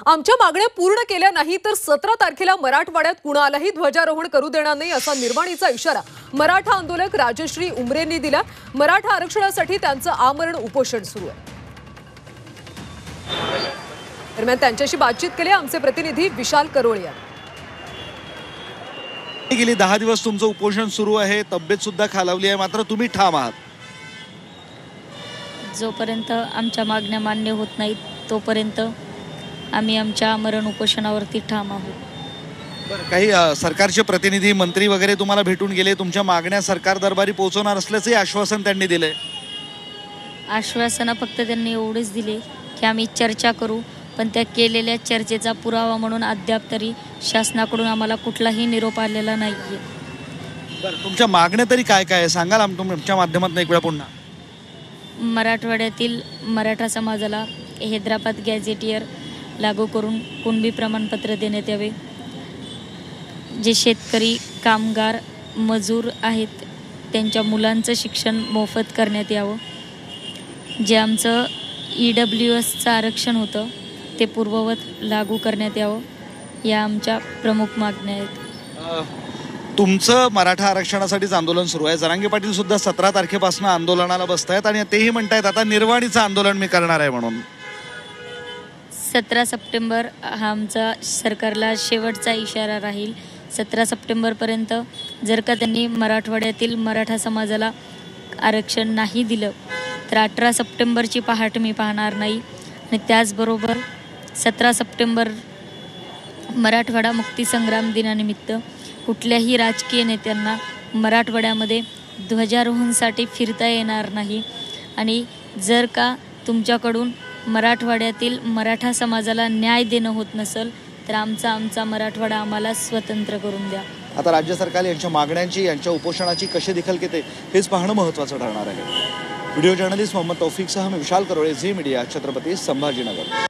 आमच्या मागण्या पूर्ण केल्या नाही तर 17 तारखेला मराठवाड्यात कुणालाही ध्वजारोहण करू देणार नाही असा निर्वाणीचा इशारा मराठा आंदोलक राजश्री उमरेंनी दिला। मराठा आरक्षणासाठी त्यांचं आमरण उपोषण सुरू आहे। दरम्यान त्यांच्याशी बातचीत केली आमचे प्रतिनिधी विशाल करोळे यांनी। गेली 10 दिवस तुमचं उपोषण सुरू आहे, तब्येत सुद्धा खालावली आहे, मात्र तुम्ही ठाम आहात। जोपर्यंत आमच्या मागण्या मान्य होत नाहीत तोपर्यंत आम्ही आमच्या आमरण उपोषणावरती ठाम आहोत। बरं, काही सरकारचे प्रतिनिधी मंत्री वगैरे तुम्हाला भेटून गेले, तुमच्या मागण्या सरकार दरबारी पोहोचवणार असल्याचे आश्वासन त्यांनी दिले? आश्वासन फक्त त्यांनी एवढेच दिले की आम्ही चर्चा करू, पण त्या केलेल्या चर्चेचा पुरावा म्हणून अद्याप तरी शासनाकडून आम्हाला कुठलाही निरोप आलेला नाहीये। बरं, तुमच्या मागण्या तरी काय काय सांगाल तुमच्या माध्यमातून एक वेळा पुन्हा? मराठवाड्यातील मराठा समाजाला हैदराबाद गॅझेटियर लागू करून कुणबी प्रमाणपत्र देण्यात यावे। जे शेतकरी कामगार मजूर आहेत त्यांच्या मुलांचं शिक्षण मोफत करण्यात यावं। जे आमचं EWSचं आरक्षण होतं ते पूर्ववत लागू करण्यात यावं, या आमच्या प्रमुख मागण्या आहेत। तुमचं मराठा आरक्षणासाठीच आंदोलन सुरू आहे। जरांगे पाटील सुद्धा 17 तारखेपासून आंदोलनाला बसतायत आणि तेही म्हणतायत आता निर्वाणीचं आंदोलन मी करणार आहे म्हणून। 17 सप्टेंबर हा आमचा सरकारला शेवटचा इशारा राहील। 17 सप्टेंबरपर्यंत जर का त्यांनी मराठवाड्यातील मराठा समाजाला आरक्षण नाही दिलं तर 18 सप्टेंबरची पहाट मी पाहणार नाही। आणि त्याचबरोबर 17 सप्टेंबर मराठवाडा मुक्तीसंग्राम दिनानिमित्त कुठल्याही राजकीय नेत्यांना मराठवाड्यामध्ये ध्वजारोहणासाठी फिरता येणार नाही। आणि जर का तुमच्याकडून मराठवाड्यातील मराठा समाजाला न्याय देणं होत नसेल तर आमचा मराठवाडा आम्हाला स्वतंत्र करून द्या। आता राज्य सरकार यांच्या मागण्यांची, यांच्या उपोषणाची कशी दखल घेते हेच पाहणं महत्त्वाचं ठरणार आहे। व्हिडिओ जर्नलिस्ट मोहम्मद तौफिकसह मी विशाल करोळे, झी मीडिया, छत्रपती संभाजीनगर।